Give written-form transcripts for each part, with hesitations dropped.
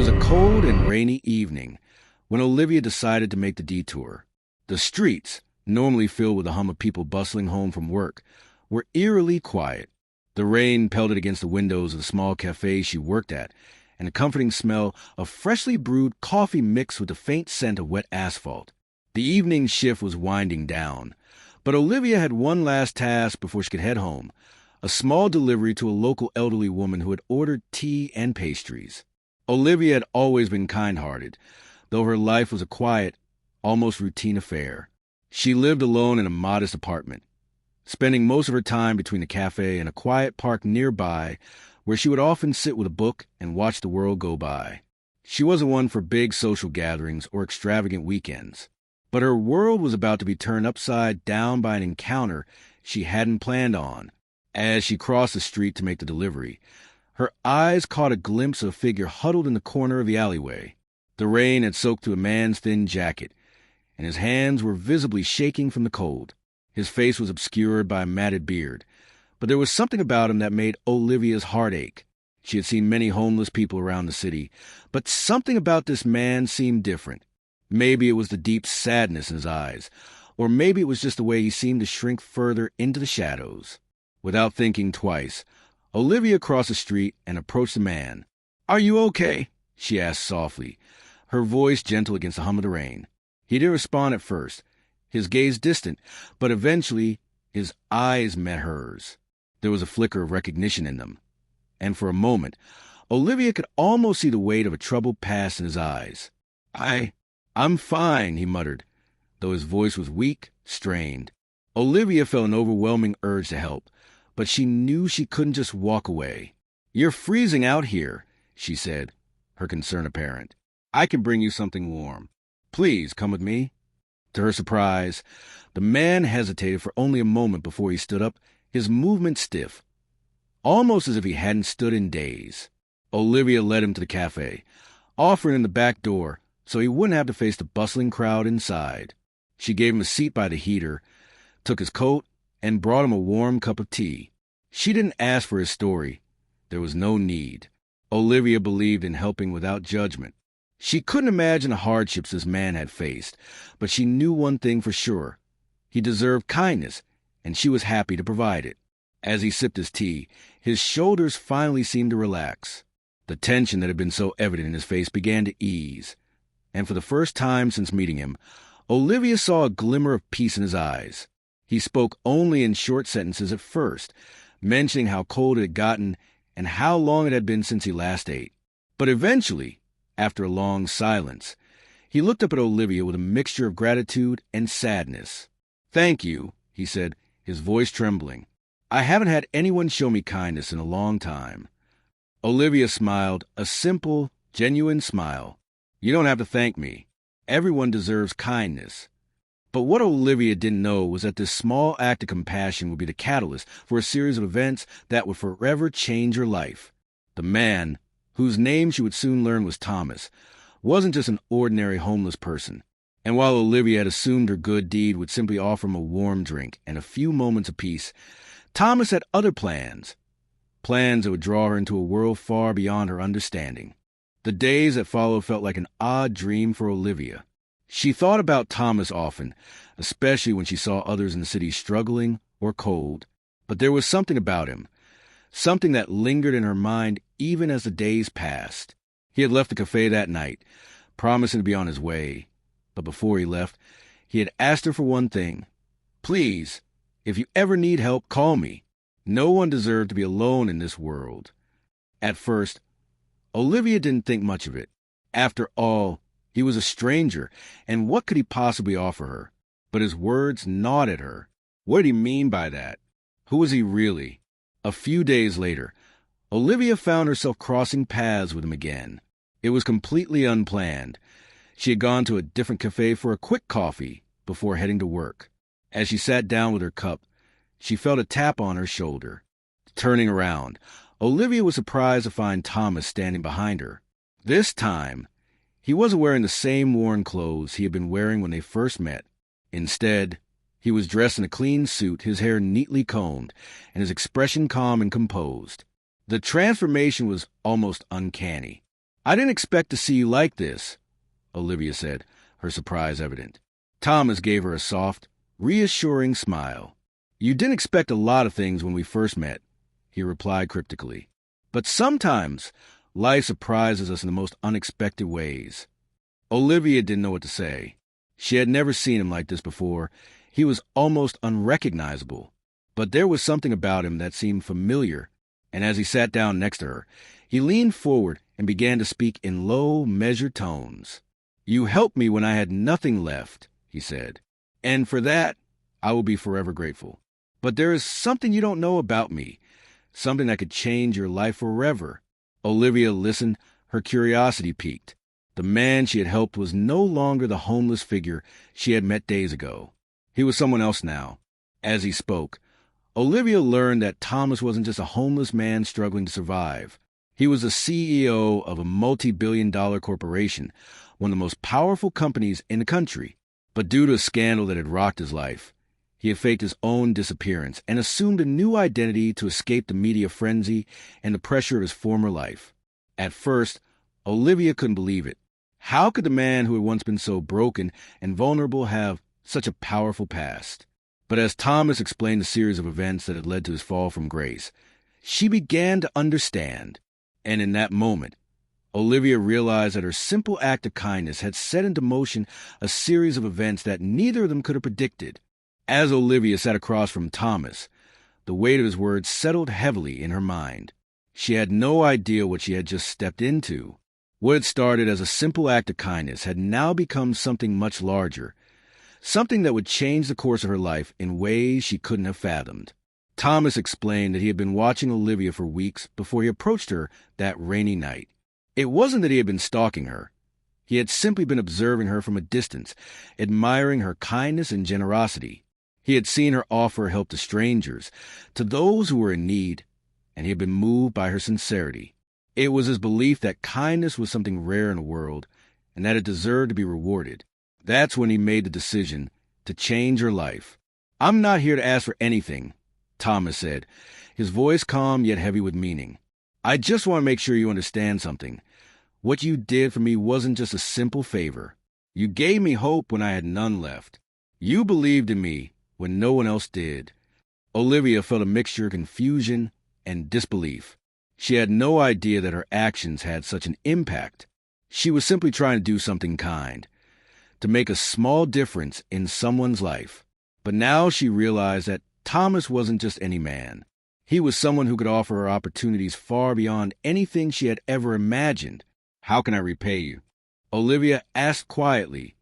was a cold and rainy evening when Olivia decided to make the detour. The streets, normally filled with a hum of people bustling home from work, were eerily quiet. The rain pelted against the windows of the small cafe she worked at, and a comforting smell of freshly brewed coffee mixed with the faint scent of wet asphalt. The evening shift was winding down, but Olivia had one last task before she could head home, a small delivery to a local elderly woman who had ordered tea and pastries. Olivia had always been kind-hearted, though her life was a quiet, almost routine affair. She lived alone in a modest apartment, spending most of her time between the cafe and a quiet park nearby where she would often sit with a book and watch the world go by. She wasn't one for big social gatherings or extravagant weekends, but her world was about to be turned upside down by an encounter she hadn't planned on. As she crossed the street to make the delivery, her eyes caught a glimpse of a figure huddled in the corner of the alleyway. The rain had soaked through a man's thin jacket, and his hands were visibly shaking from the cold. His face was obscured by a matted beard, but there was something about him that made Olivia's heart ache. She had seen many homeless people around the city, but something about this man seemed different. Maybe it was the deep sadness in his eyes, or maybe it was just the way he seemed to shrink further into the shadows. Without thinking twice, Olivia crossed the street and approached the man. "Are you okay?" she asked softly, her voice gentle against the hum of the rain. He didn't respond at first, his gaze distant, but eventually his eyes met hers. There was a flicker of recognition in them, and for a moment, Olivia could almost see the weight of a troubled past in his eyes. I'm fine," he muttered, though his voice was weak, strained. Olivia felt an overwhelming urge to help, but she knew she couldn't just walk away. "You're freezing out here," she said, her concern apparent. "I can bring you something warm. Please come with me." To her surprise, the man hesitated for only a moment before he stood up, his movement stiff, almost as if he hadn't stood in days. Olivia led him to the cafe, offering him the back door so he wouldn't have to face the bustling crowd inside. She gave him a seat by the heater, took his coat, and brought him a warm cup of tea. She didn't ask for his story. There was no need. Olivia believed in helping without judgment. She couldn't imagine the hardships this man had faced, but she knew one thing for sure. He deserved kindness, and she was happy to provide it. As he sipped his tea, his shoulders finally seemed to relax. The tension that had been so evident in his face began to ease, and for the first time since meeting him, Olivia saw a glimmer of peace in his eyes. He spoke only in short sentences at first, mentioning how cold it had gotten and how long it had been since he last ate. But eventually, after a long silence, he looked up at Olivia with a mixture of gratitude and sadness. "Thank you," he said, his voice trembling. "I haven't had anyone show me kindness in a long time." Olivia smiled, a simple, genuine smile. "You don't have to thank me. Everyone deserves kindness." But what Olivia didn't know was that this small act of compassion would be the catalyst for a series of events that would forever change her life. The man, whose name she would soon learn was Thomas, wasn't just an ordinary homeless person. And while Olivia had assumed her good deed would simply offer him a warm drink and a few moments of peace, Thomas had other plans. Plans that would draw her into a world far beyond her understanding. The days that followed felt like an odd dream for Olivia. She thought about Thomas often, especially when she saw others in the city struggling or cold. But there was something about him, something that lingered in her mind even as the days passed. He had left the cafe that night, promising to be on his way. But before he left, he had asked her for one thing. "Please, if you ever need help, call me. No one deserved to be alone in this world." At first, Olivia didn't think much of it. After all, he was a stranger, and what could he possibly offer her? But his words gnawed at her. What did he mean by that? Who was he really? A few days later, Olivia found herself crossing paths with him again. It was completely unplanned. She had gone to a different cafe for a quick coffee before heading to work. As she sat down with her cup, she felt a tap on her shoulder. Turning around, Olivia was surprised to find Thomas standing behind her. This time, he wasn't wearing the same worn clothes he had been wearing when they first met. Instead, he was dressed in a clean suit, his hair neatly combed, and his expression calm and composed. The transformation was almost uncanny. I didn't expect to see you like this, Olivia said, her surprise evident. Thomas gave her a soft, reassuring smile. You didn't expect a lot of things when we first met, he replied cryptically. But sometimes life surprises us in the most unexpected ways. Olivia didn't know what to say. She had never seen him like this before. He was almost unrecognizable. But there was something about him that seemed familiar, and as he sat down next to her, he leaned forward and began to speak in low, measured tones. You helped me when I had nothing left, he said, and for that, I will be forever grateful. But there is something you don't know about me, something that could change your life forever. Olivia listened, her curiosity piqued. The man she had helped was no longer the homeless figure she had met days ago. He was someone else now. As he spoke, Olivia learned that Thomas wasn't just a homeless man struggling to survive. He was the CEO of a multi-billion-dollar corporation, one of the most powerful companies in the country. But due to a scandal that had rocked his life, he had faked his own disappearance and assumed a new identity to escape the media frenzy and the pressure of his former life. At first, Olivia couldn't believe it. How could the man who had once been so broken and vulnerable have such a powerful past? But as Thomas explained the series of events that had led to his fall from grace, she began to understand. And in that moment, Olivia realized that her simple act of kindness had set into motion a series of events that neither of them could have predicted. As Olivia sat across from Thomas, the weight of his words settled heavily in her mind. She had no idea what she had just stepped into. What had started as a simple act of kindness had now become something much larger, something that would change the course of her life in ways she couldn't have fathomed. Thomas explained that he had been watching Olivia for weeks before he approached her that rainy night. It wasn't that he had been stalking her. He had simply been observing her from a distance, admiring her kindness and generosity. He had seen her offer help to strangers, to those who were in need, and he had been moved by her sincerity. It was his belief that kindness was something rare in the world, and that it deserved to be rewarded. That's when he made the decision to change her life. I'm not here to ask for anything, Thomas said, his voice calm yet heavy with meaning. I just want to make sure you understand something. What you did for me wasn't just a simple favor. You gave me hope when I had none left. You believed in me when no one else did. Olivia felt a mixture of confusion and disbelief. She had no idea that her actions had such an impact. She was simply trying to do something kind, to make a small difference in someone's life. But now she realized that Thomas wasn't just any man. He was someone who could offer her opportunities far beyond anything she had ever imagined. How can I repay you? Olivia asked quietly,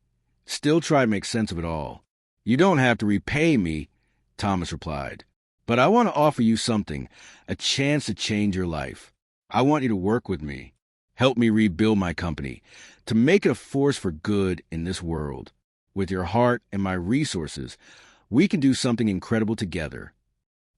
still trying to make sense of it all. You don't have to repay me, Thomas replied. But I want to offer you something, a chance to change your life. I want you to work with me, help me rebuild my company, to make it a force for good in this world. With your heart and my resources, we can do something incredible together.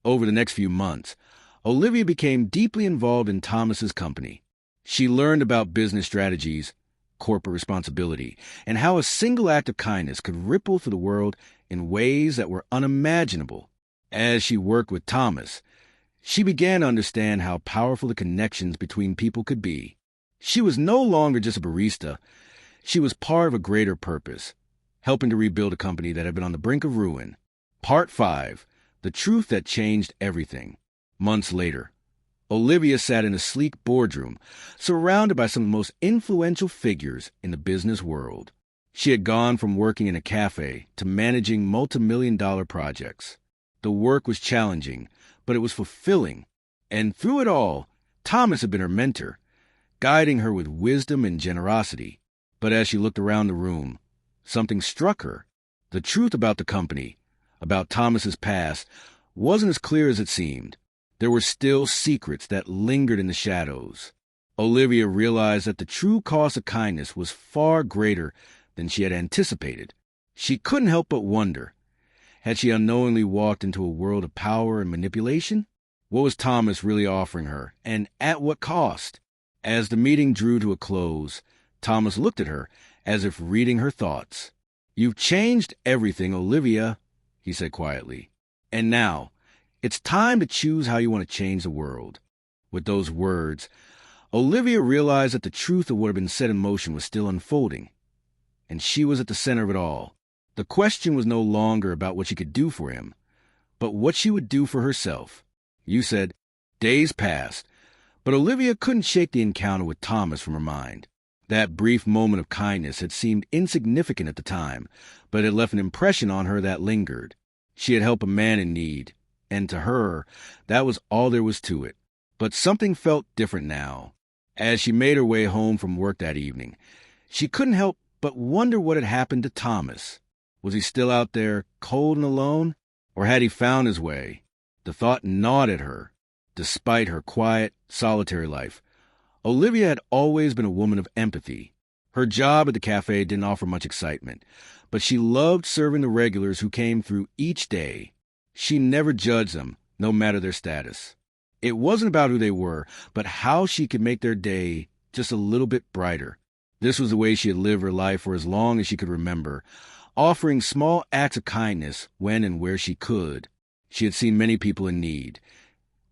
Over the next few months, Olivia became deeply involved in Thomas's company. She learned about business strategies, corporate responsibility, and how a single act of kindness could ripple through the world in ways that were unimaginable. As she worked with Thomas, she began to understand how powerful the connections between people could be. She was no longer just a barista. She was part of a greater purpose, helping to rebuild a company that had been on the brink of ruin. Part 5. The Truth That Changed Everything. Months later, Olivia sat in a sleek boardroom, surrounded by some of the most influential figures in the business world. She had gone from working in a cafe to managing multi-million-dollar projects. The work was challenging, but it was fulfilling. And through it all, Thomas had been her mentor, guiding her with wisdom and generosity. But as she looked around the room, something struck her. The truth about the company, about Thomas's past, wasn't as clear as it seemed. There were still secrets that lingered in the shadows. Olivia realized that the true cost of kindness was far greater than she had anticipated. She couldn't help but wonder, had she unknowingly walked into a world of power and manipulation? What was Thomas really offering her, and at what cost? As the meeting drew to a close, Thomas looked at her as if reading her thoughts. You've changed everything, Olivia, he said quietly. And now, it's time to choose how you want to change the world. With those words, Olivia realized that the truth of what had been set in motion was still unfolding, and she was at the center of it all. The question was no longer about what she could do for him, but what she would do for herself. You said, days passed, but Olivia couldn't shake the encounter with Thomas from her mind. That brief moment of kindness had seemed insignificant at the time, but it had left an impression on her that lingered. She had helped a man in need, and to her, that was all there was to it. But something felt different now. As she made her way home from work that evening, she couldn't help but wonder what had happened to Thomas. Was he still out there, cold and alone? Or had he found his way? The thought gnawed at her. Despite her quiet, solitary life, Olivia had always been a woman of empathy. Her job at the cafe didn't offer much excitement, but she loved serving the regulars who came through each day. She never judged them, no matter their status. It wasn't about who they were, but how she could make their day just a little bit brighter. This was the way she had lived her life for as long as she could remember, offering small acts of kindness when and where she could. She had seen many people in need,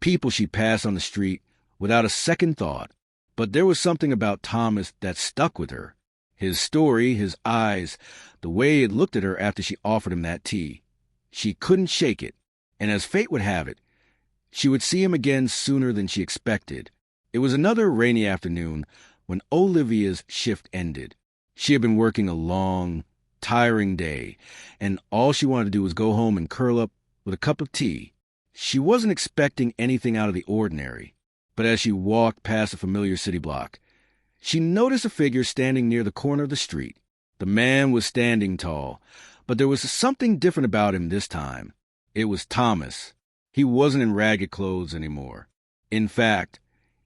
people she passed on the street without a second thought. But there was something about Thomas that stuck with her. His story, his eyes, the way he had looked at her after she offered him that tea. She couldn't shake it, and as fate would have it, she would see him again sooner than she expected. It was another rainy afternoon when Olivia's shift ended. She had been working a long, tiring day, and all she wanted to do was go home and curl up with a cup of tea. She wasn't expecting anything out of the ordinary, but as she walked past a familiar city block, she noticed a figure standing near the corner of the street. The man was standing tall, but there was something different about him this time. It was Thomas. He wasn't in ragged clothes anymore. In fact,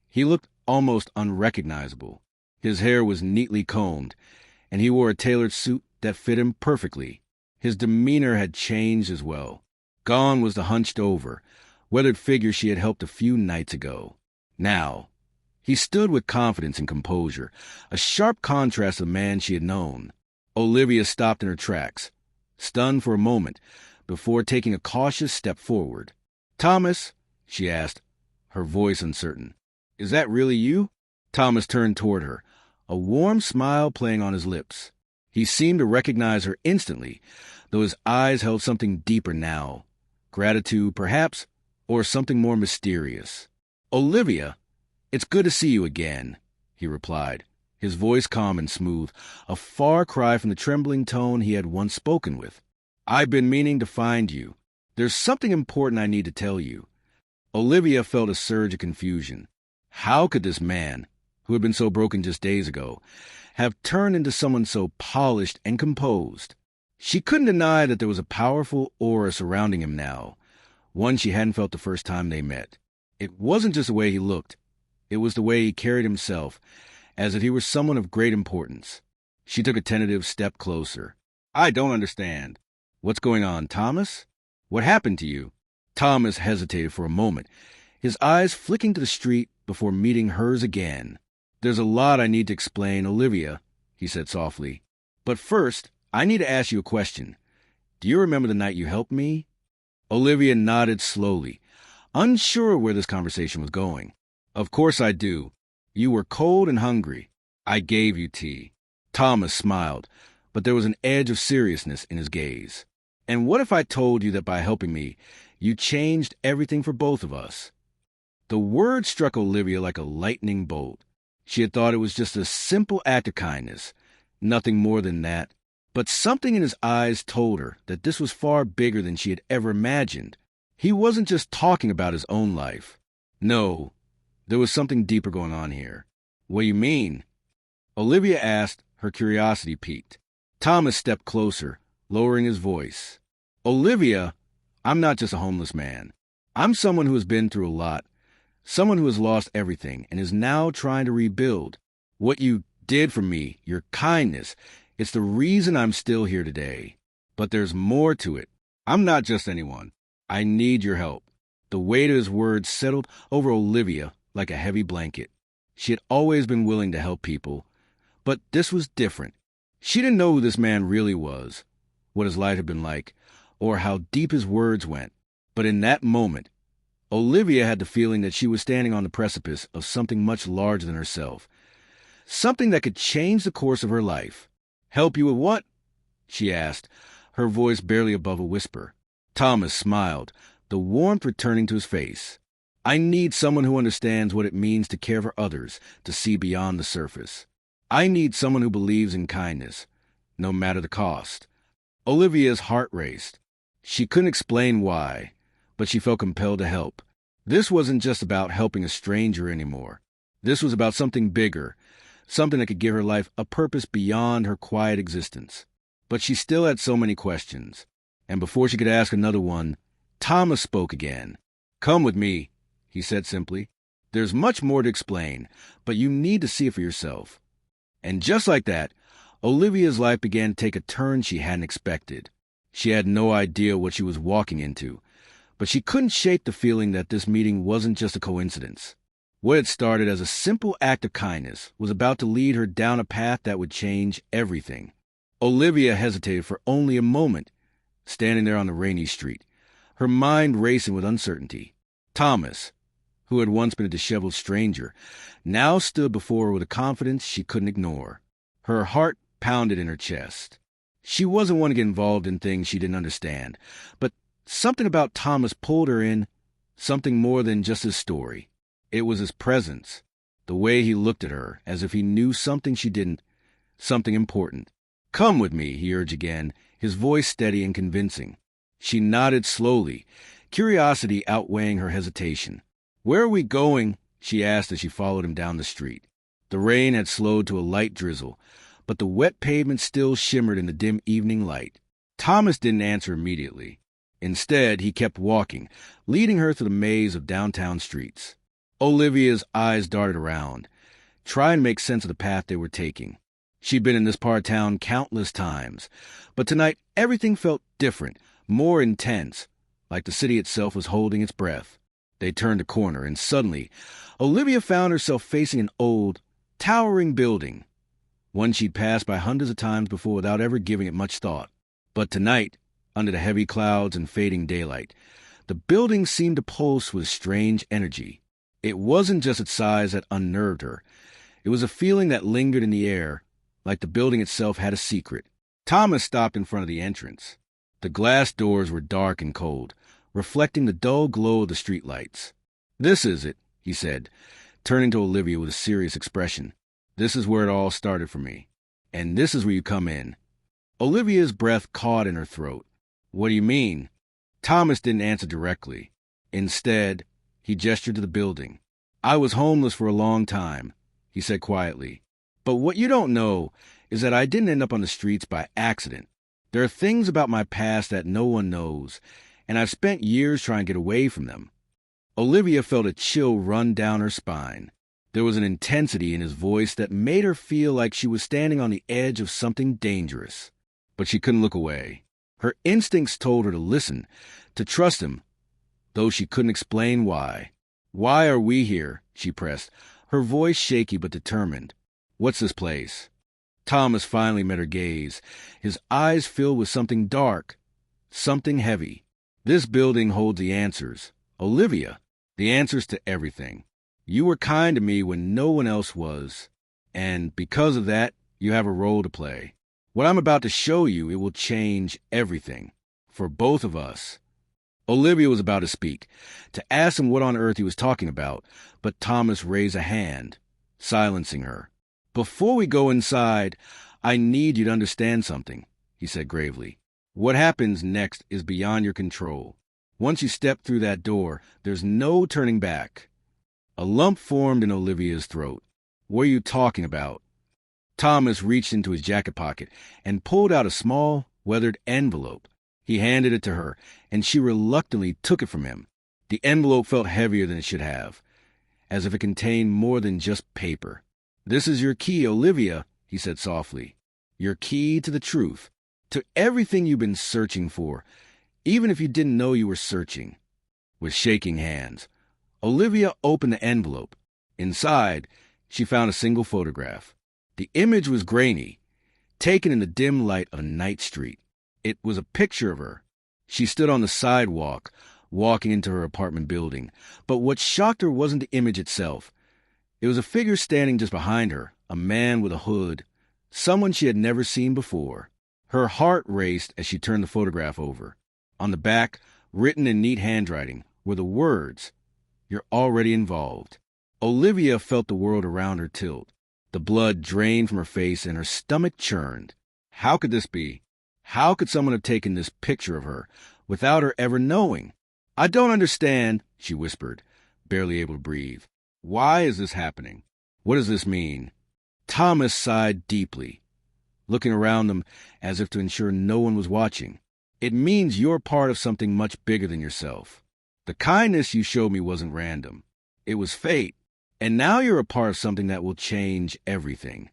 he looked almost unrecognizable. His hair was neatly combed, and he wore a tailored suit that fit him perfectly. His demeanor had changed as well. Gone was the hunched-over, weathered figure she had helped a few nights ago. Now, he stood with confidence and composure, a sharp contrast to the man she had known. Olivia stopped in her tracks, stunned for a moment, before taking a cautious step forward. "Thomas," she asked, her voice uncertain, "is that really you?" Thomas turned toward her, a warm smile playing on his lips. He seemed to recognize her instantly, though his eyes held something deeper now. Gratitude, perhaps, or something more mysterious. "Olivia, it's good to see you again," he replied, his voice calm and smooth, a far cry from the trembling tone he had once spoken with. "I've been meaning to find you. There's something important I need to tell you." Olivia felt a surge of confusion. How could this man, who had been so broken just days ago, have turned into someone so polished and composed? She couldn't deny that there was a powerful aura surrounding him now, one she hadn't felt the first time they met. It wasn't just the way he looked. It was the way he carried himself, as if he were someone of great importance. She took a tentative step closer. "I don't understand. What's going on, Thomas? What happened to you?" Thomas hesitated for a moment, his eyes flicking to the street before meeting hers again. "There's a lot I need to explain, Olivia," he said softly. "But first, I need to ask you a question. Do you remember the night you helped me?" Olivia nodded slowly, unsure where this conversation was going. "Of course I do. You were cold and hungry. I gave you tea." Thomas smiled, but there was an edge of seriousness in his gaze. "And what if I told you that by helping me, you changed everything for both of us?" The word struck Olivia like a lightning bolt. She had thought it was just a simple act of kindness, nothing more than that. But something in his eyes told her that this was far bigger than she had ever imagined. He wasn't just talking about his own life. No, there was something deeper going on here. "What do you mean?" Olivia asked, her curiosity piqued. Thomas stepped closer, lowering his voice. "Olivia, I'm not just a homeless man. I'm someone who has been through a lot, someone who has lost everything and is now trying to rebuild. What you did for me, your kindness, it's the reason I'm still here today. But there's more to it. I'm not just anyone. I need your help." The weight of his words settled over Olivia like a heavy blanket. She had always been willing to help people, but this was different. She didn't know who this man really was, what his life had been like, or how deep his words went. But in that moment, Olivia had the feeling that she was standing on the precipice of something much larger than herself, something that could change the course of her life. "Help you with what?" she asked, her voice barely above a whisper. Thomas smiled, the warmth returning to his face. "I need someone who understands what it means to care for others, to see beyond the surface. I need someone who believes in kindness, no matter the cost." Olivia's heart raced. She couldn't explain why, but she felt compelled to help. This wasn't just about helping a stranger anymore. This was about something bigger, something that could give her life a purpose beyond her quiet existence. But she still had so many questions, and before she could ask another one, Thomas spoke again. "Come with me," he said simply. "There's much more to explain, but you need to see it for yourself." And just like that, Olivia's life began to take a turn she hadn't expected. She had no idea what she was walking into, but she couldn't shake the feeling that this meeting wasn't just a coincidence. What had started as a simple act of kindness was about to lead her down a path that would change everything. Olivia hesitated for only a moment, standing there on the rainy street, her mind racing with uncertainty. Thomas, who had once been a disheveled stranger, now stood before her with a confidence she couldn't ignore. Her heart pounded in her chest. She wasn't one to get involved in things she didn't understand, but something about Thomas pulled her in, something more than just his story. It was his presence, the way he looked at her, as if he knew something she didn't, something important. "Come with me," he urged again, his voice steady and convincing. She nodded slowly, curiosity outweighing her hesitation. "Where are we going?" she asked as she followed him down the street. The rain had slowed to a light drizzle, but the wet pavement still shimmered in the dim evening light. Thomas didn't answer immediately. Instead, he kept walking, leading her through the maze of downtown streets. Olivia's eyes darted around, trying to make sense of the path they were taking. She'd been in this part of town countless times, but tonight everything felt different, more intense, like the city itself was holding its breath. They turned a corner, and suddenly, Olivia found herself facing an old, towering building, one she'd passed by hundreds of times before without ever giving it much thought. But tonight, under the heavy clouds and fading daylight, the building seemed to pulse with strange energy. It wasn't just its size that unnerved her. It was a feeling that lingered in the air, like the building itself had a secret. Thomas stopped in front of the entrance. The glass doors were dark and cold, reflecting the dull glow of the streetlights. "This is it," he said, turning to Olivia with a serious expression. "This is where it all started for me. And this is where you come in." Olivia's breath caught in her throat. "What do you mean?" Thomas didn't answer directly. Instead, he gestured to the building. "I was homeless for a long time," he said quietly. "But what you don't know is that I didn't end up on the streets by accident. There are things about my past that no one knows, and I've spent years trying to get away from them." Olivia felt a chill run down her spine. There was an intensity in his voice that made her feel like she was standing on the edge of something dangerous. But she couldn't look away. Her instincts told her to listen, to trust him, though she couldn't explain why. "Why are we here?" she pressed, her voice shaky but determined. "What's this place?" Thomas finally met her gaze, his eyes filled with something dark, something heavy. "This building holds the answers, Olivia, the answers to everything. You were kind to me when no one else was, and because of that, you have a role to play. What I'm about to show you, it will change everything, for both of us." Olivia was about to speak, to ask him what on earth he was talking about, but Thomas raised a hand, silencing her. "Before we go inside, I need you to understand something," he said gravely. "What happens next is beyond your control. Once you step through that door, there's no turning back." A lump formed in Olivia's throat. "What are you talking about?" Thomas reached into his jacket pocket and pulled out a small, weathered envelope. He handed it to her, and she reluctantly took it from him. The envelope felt heavier than it should have, as if it contained more than just paper. "This is your key, Olivia," he said softly. "Your key to the truth, to everything you've been searching for, even if you didn't know you were searching." With shaking hands, Olivia opened the envelope. Inside, she found a single photograph. The image was grainy, taken in the dim light of a night street. It was a picture of her. She stood on the sidewalk, walking into her apartment building. But what shocked her wasn't the image itself. It was a figure standing just behind her, a man with a hood, someone she had never seen before. Her heart raced as she turned the photograph over. On the back, written in neat handwriting, were the words, "You're already involved." Olivia felt the world around her tilt. The blood drained from her face and her stomach churned. How could this be? How could someone have taken this picture of her without her ever knowing? "I don't understand," she whispered, barely able to breathe. "Why is this happening? What does this mean?" Thomas sighed deeply, looking around them as if to ensure no one was watching. "It means you're part of something much bigger than yourself. The kindness you showed me wasn't random. It was fate. And now you're a part of something that will change everything."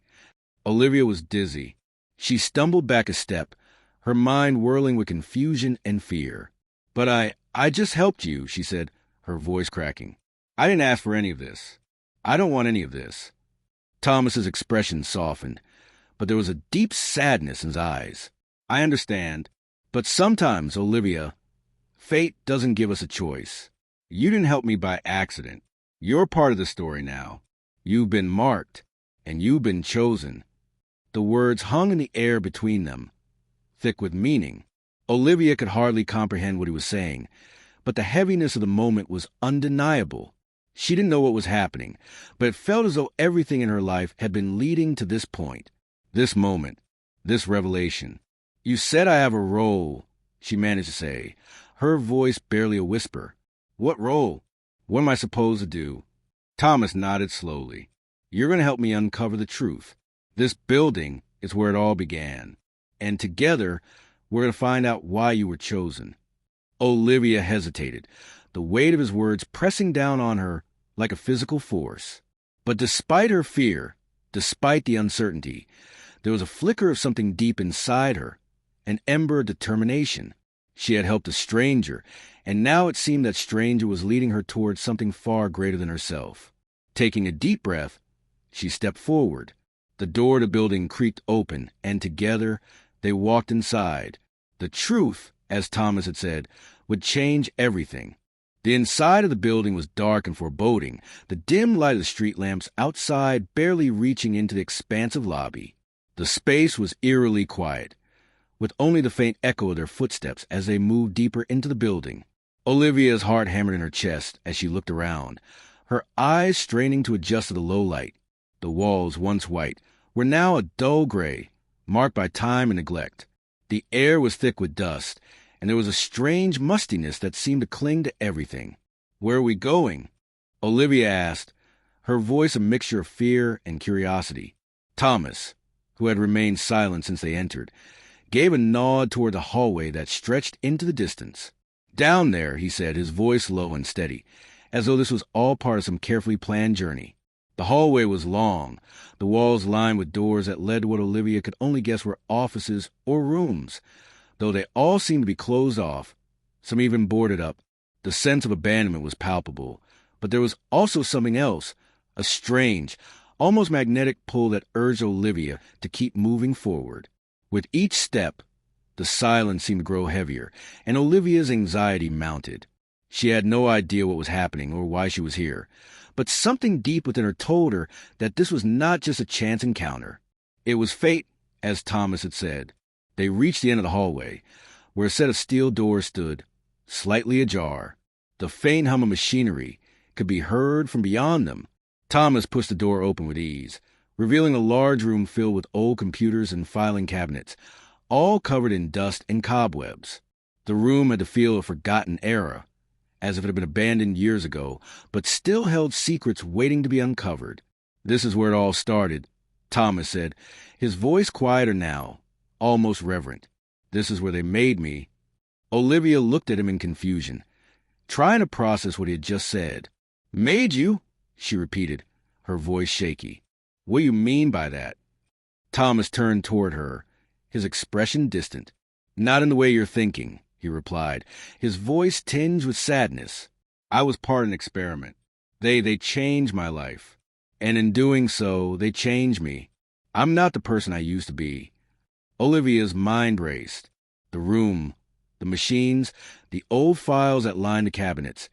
Olivia was dizzy. She stumbled back a step, her mind whirling with confusion and fear. "But I just helped you," she said, her voice cracking. "I didn't ask for any of this. I don't want any of this." Thomas's expression softened, but there was a deep sadness in his eyes. "I understand, but sometimes, Olivia, fate doesn't give us a choice. You didn't help me by accident. You're part of the story now. You've been marked, and you've been chosen." The words hung in the air between them, thick with meaning. Olivia could hardly comprehend what he was saying, but the heaviness of the moment was undeniable. She didn't know what was happening, but it felt as though everything in her life had been leading to this point, this moment, this revelation. "You said I have a role," she managed to say, her voice barely a whisper. "What role? What am I supposed to do?" Thomas nodded slowly. "You're going to help me uncover the truth. This building is where it all began. And together, we're going to find out why you were chosen." Olivia hesitated, the weight of his words pressing down on her like a physical force. But despite her fear, despite the uncertainty, there was a flicker of something deep inside her, an ember of determination. She had helped a stranger, and now it seemed that stranger was leading her towards something far greater than herself. Taking a deep breath, she stepped forward. The door to the building creaked open, and together they walked inside. The truth, as Thomas had said, would change everything. The inside of the building was dark and foreboding, the dim light of the street lamps outside barely reaching into the expansive lobby. The space was eerily quiet, with only the faint echo of their footsteps as they moved deeper into the building. Olivia's heart hammered in her chest as she looked around, her eyes straining to adjust to the low light. The walls, once white, were now a dull gray, marked by time and neglect. The air was thick with dust, and there was a strange mustiness that seemed to cling to everything. "Where are we going?" Olivia asked, her voice a mixture of fear and curiosity. Thomas, who had remained silent since they entered, gave a nod toward the hallway that stretched into the distance. "Down there," he said, his voice low and steady, as though this was all part of some carefully planned journey. The hallway was long, the walls lined with doors that led to what Olivia could only guess were offices or rooms. Though they all seemed to be closed off, some even boarded up, the sense of abandonment was palpable. But there was also something else, a strange, almost magnetic pull that urged Olivia to keep moving forward. With each step, the silence seemed to grow heavier, and Olivia's anxiety mounted. She had no idea what was happening or why she was here, but something deep within her told her that this was not just a chance encounter. It was fate, as Thomas had said. They reached the end of the hallway, where a set of steel doors stood, slightly ajar. The faint hum of machinery could be heard from beyond them. Thomas pushed the door open with ease, revealing a large room filled with old computers and filing cabinets, all covered in dust and cobwebs. The room had the feel of a forgotten era, as if it had been abandoned years ago, but still held secrets waiting to be uncovered. "This is where it all started," Thomas said, his voice quieter now, almost reverent. "This is where they made me." Olivia looked at him in confusion, trying to process what he had just said. "Made you?" she repeated, her voice shaky. "What do you mean by that?" Thomas turned toward her, his expression distant. "Not in the way you're thinking," he replied, his voice tinged with sadness. "I was part of an experiment. They changed my life. And in doing so, they changed me. I'm not the person I used to be." Olivia's mind raced. The room, the machines, the old files that lined the cabinets.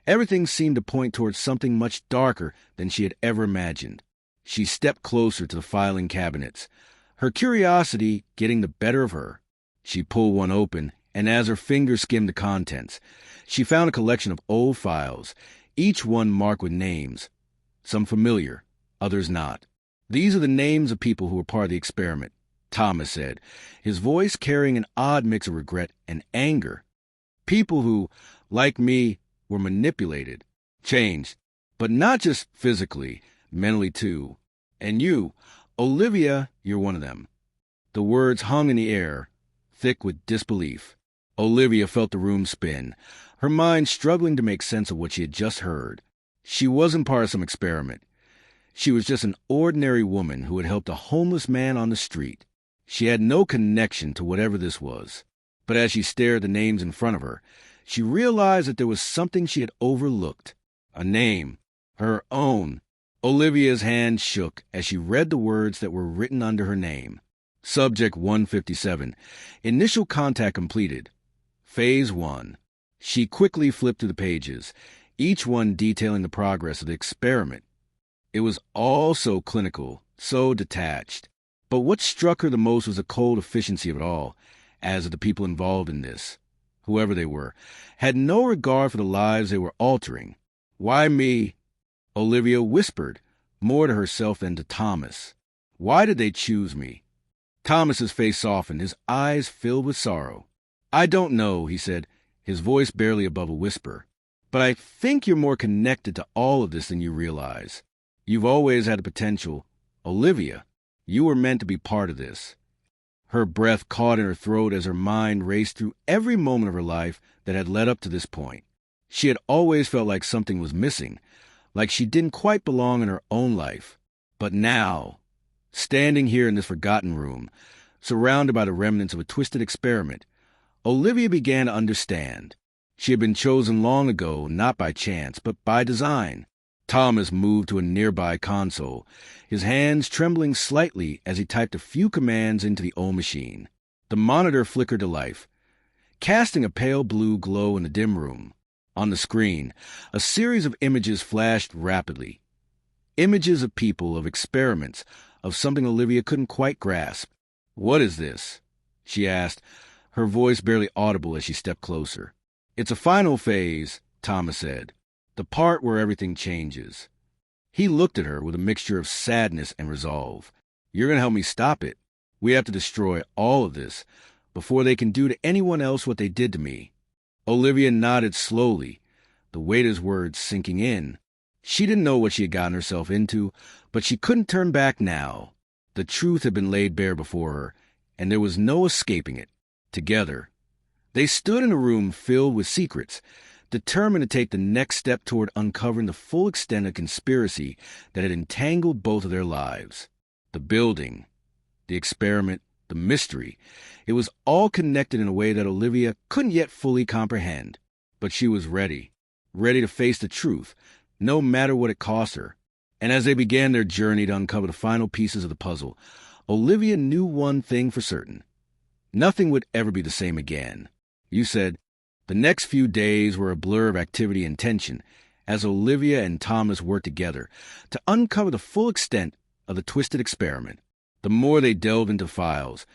Everything seemed to point towards something much darker than she had ever imagined. She stepped closer to the filing cabinets, her curiosity getting the better of her. She pulled one open, and as her fingers skimmed the contents, she found a collection of old files, each one marked with names, some familiar, others not. "These are the names of people who were part of the experiment," Thomas said, his voice carrying an odd mix of regret and anger. "People who, like me, were manipulated, changed, but not just physically, mentally too. And you, Olivia, you're one of them." The words hung in the air, thick with disbelief. Olivia felt the room spin, her mind struggling to make sense of what she had just heard. She wasn't part of some experiment. She was just an ordinary woman who had helped a homeless man on the street. She had no connection to whatever this was. But as she stared at the names in front of her, she realized that there was something she had overlooked. A name. Her own. Olivia's hand shook as she read the words that were written under her name. Subject 157. Initial contact completed. Phase 1. She quickly flipped through the pages, each one detailing the progress of the experiment. It was all so clinical, so detached. But what struck her the most was the cold efficiency of it all, as of the people involved in this, whoever they were, had no regard for the lives they were altering. "Why me?" Olivia whispered, more to herself than to Thomas. "Why did they choose me?" Thomas's face softened, his eyes filled with sorrow. "I don't know," he said, his voice barely above a whisper. "But I think you're more connected to all of this than you realize. You've always had the potential. Olivia, you were meant to be part of this." Her breath caught in her throat as her mind raced through every moment of her life that had led up to this point. She had always felt like something was missing, like she didn't quite belong in her own life. But now, standing here in this forgotten room, surrounded by the remnants of a twisted experiment, Olivia began to understand. She had been chosen long ago, not by chance, but by design. Thomas moved to a nearby console, his hands trembling slightly as he typed a few commands into the old machine. The monitor flickered to life, casting a pale blue glow in the dim room. On the screen, a series of images flashed rapidly. Images of people, of experiments, of something Olivia couldn't quite grasp. "What is this?" she asked, her voice barely audible as she stepped closer. "It's a final phase," Thomas said. "The part where everything changes." He looked at her with a mixture of sadness and resolve. "You're going to help me stop it. We have to destroy all of this before they can do to anyone else what they did to me." Olivia nodded slowly, the weight of his words sinking in. She didn't know what she had gotten herself into, but she couldn't turn back now. The truth had been laid bare before her, and there was no escaping it. Together, they stood in a room filled with secrets, determined to take the next step toward uncovering the full extent of conspiracy that had entangled both of their lives. The building, the experiment, the mystery. It was all connected in a way that Olivia couldn't yet fully comprehend. But she was ready to face the truth, no matter what it cost her. And as they began their journey to uncover the final pieces of the puzzle, Olivia knew one thing for certain. Nothing would ever be the same again. You said, the next few days were a blur of activity and tension as Olivia and Thomas worked together to uncover the full extent of the twisted experiment. The more they delved into files,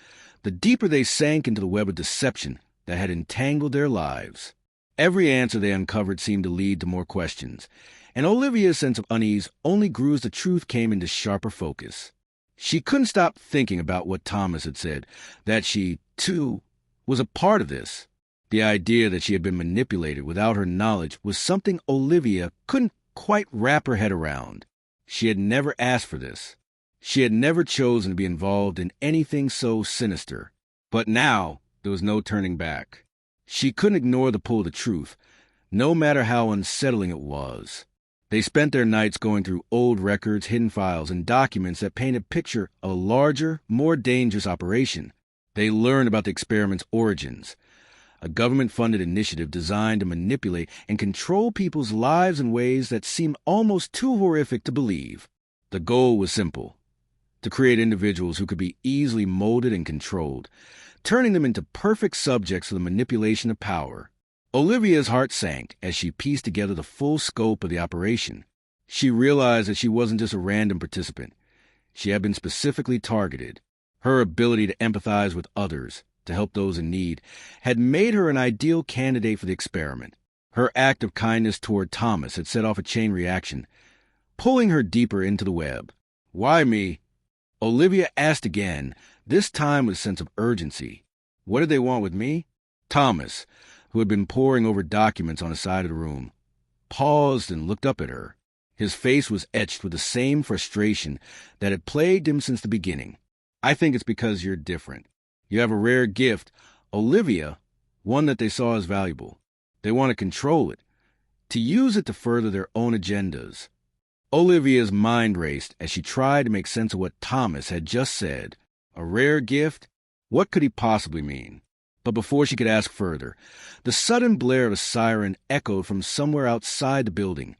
the deeper they sank into the web of deception that had entangled their lives. Every answer they uncovered seemed to lead to more questions, and Olivia's sense of unease only grew as the truth came into sharper focus. She couldn't stop thinking about what Thomas had said, that she, too, was a part of this. The idea that she had been manipulated without her knowledge was something Olivia couldn't quite wrap her head around. She had never asked for this. She had never chosen to be involved in anything so sinister. But now there was no turning back. She couldn't ignore the pull of the truth, no matter how unsettling it was. They spent their nights going through old records, hidden files, and documents that painted a picture of a larger, more dangerous operation. They learned about the experiment's origins, a government-funded initiative designed to manipulate and control people's lives in ways that seemed almost too horrific to believe. The goal was simple: to create individuals who could be easily molded and controlled, turning them into perfect subjects for the manipulation of power. Olivia's heart sank as she pieced together the full scope of the operation. She realized that she wasn't just a random participant. She had been specifically targeted. Her ability to empathize with others, to help those in need, had made her an ideal candidate for the experiment. Her act of kindness toward Thomas had set off a chain reaction, pulling her deeper into the web. "Why me?" Olivia asked again, this time with a sense of urgency. What did they want with me? Thomas, who had been poring over documents on the side of the room, paused and looked up at her. His face was etched with the same frustration that had plagued him since the beginning. "I think it's because you're different. You have a rare gift, Olivia, one that they saw as valuable. They want to control it, to use it to further their own agendas." Olivia's mind raced as she tried to make sense of what Thomas had just said. A rare gift? What could he possibly mean? But before she could ask further, the sudden blare of a siren echoed from somewhere outside the building,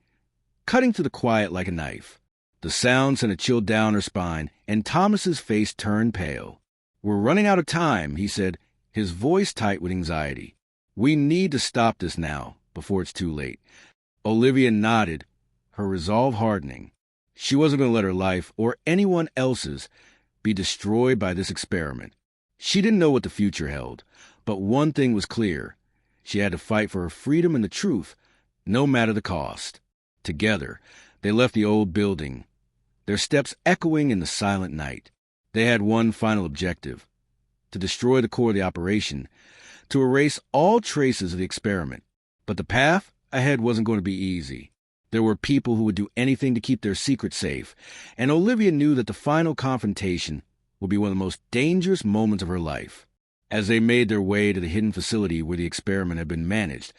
cutting through the quiet like a knife. The sound sent a chill down her spine, and Thomas's face turned pale. "We're running out of time," he said, his voice tight with anxiety. "We need to stop this now, before it's too late." Olivia nodded, her resolve hardening. She wasn't going to let her life, or anyone else's, be destroyed by this experiment. She didn't know what the future held, but one thing was clear. She had to fight for her freedom and the truth, no matter the cost. Together, they left the old building, their steps echoing in the silent night. They had one final objective: to destroy the core of the operation, to erase all traces of the experiment. But the path ahead wasn't going to be easy. There were people who would do anything to keep their secret safe, and Olivia knew that the final confrontation would be one of the most dangerous moments of her life. As they made their way to the hidden facility where the experiment had been managed,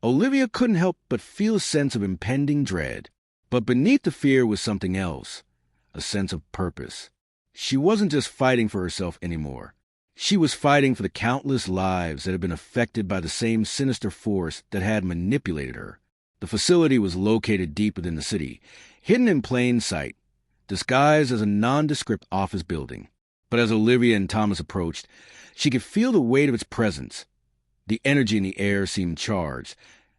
Olivia couldn't help but feel a sense of impending dread. But beneath the fear was something else, a sense of purpose. She wasn't just fighting for herself anymore. She was fighting for the countless lives that had been affected by the same sinister force that had manipulated her. The facility was located deep within the city, hidden in plain sight, disguised as a nondescript office building. But as Olivia and Thomas approached, she could feel the weight of its presence. The energy in the air seemed charged,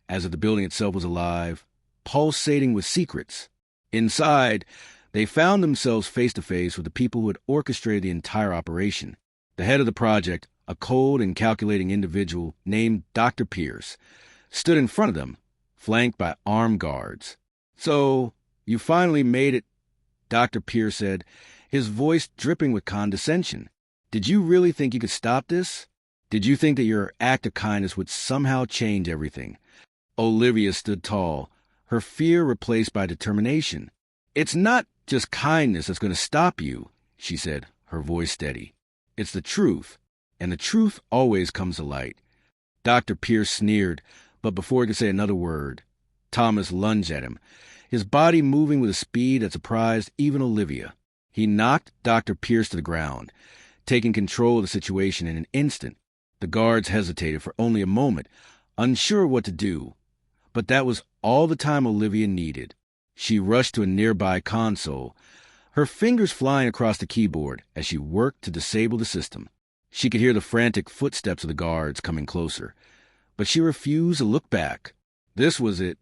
as if the building itself was alive, pulsating with secrets. Inside, they found themselves face to face with the people who had orchestrated the entire operation. The head of the project, a cold and calculating individual named Dr. Pierce, stood in front of them, flanked by armed guards. "So, you finally made it," Dr. Pierce said, his voice dripping with condescension. "Did you really think you could stop this? Did you think that your act of kindness would somehow change everything?" Olivia stood tall, her fear replaced by determination. "It's not just kindness that's going to stop you," she said, her voice steady. "It's the truth, and the truth always comes to light." Dr. Pierce sneered, but before he could say another word, Thomas lunged at him, his body moving with a speed that surprised even Olivia. He knocked Dr. Pierce to the ground, taking control of the situation in an instant. The guards hesitated for only a moment, unsure what to do. But that was all the time Olivia needed. She rushed to a nearby console, her fingers flying across the keyboard as she worked to disable the system. She could hear the frantic footsteps of the guards coming closer, but she refused to look back. This was it,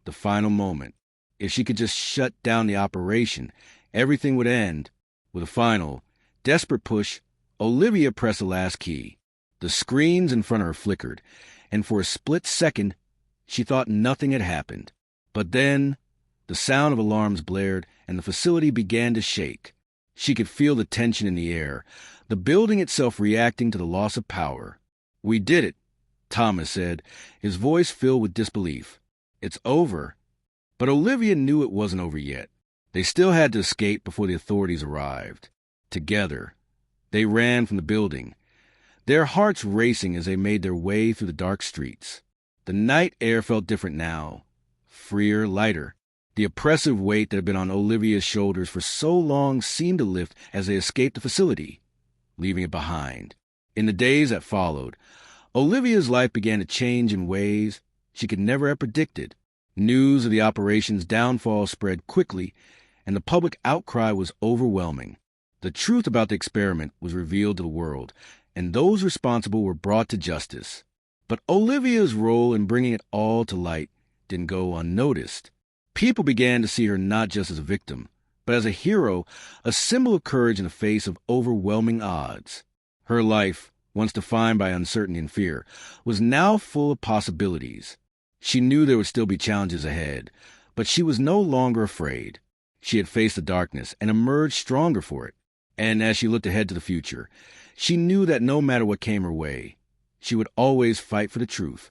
the final moment. If she could just shut down the operation, everything would end. With a final, desperate push, Olivia pressed the last key. The screens in front of her flickered, and for a split second, she thought nothing had happened. But then, the sound of alarms blared, and the facility began to shake. She could feel the tension in the air, the building itself reacting to the loss of power. "We did it," Thomas said, his voice filled with disbelief. "It's over." But Olivia knew it wasn't over yet. They still had to escape before the authorities arrived. Together, they ran from the building, their hearts racing as they made their way through the dark streets. The night air felt different now, freer, lighter. The oppressive weight that had been on Olivia's shoulders for so long seemed to lift as they escaped the facility, leaving it behind. In the days that followed, Olivia's life began to change in ways she could never have predicted. News of the operation's downfall spread quickly, and the public outcry was overwhelming. The truth about the experiment was revealed to the world, and those responsible were brought to justice. But Olivia's role in bringing it all to light didn't go unnoticed. People began to see her not just as a victim, but as a hero, a symbol of courage in the face of overwhelming odds. Her life, once defined by uncertainty and fear, was now full of possibilities. She knew there would still be challenges ahead, but she was no longer afraid. She had faced the darkness and emerged stronger for it. And as she looked ahead to the future, she knew that no matter what came her way, she would always fight for the truth,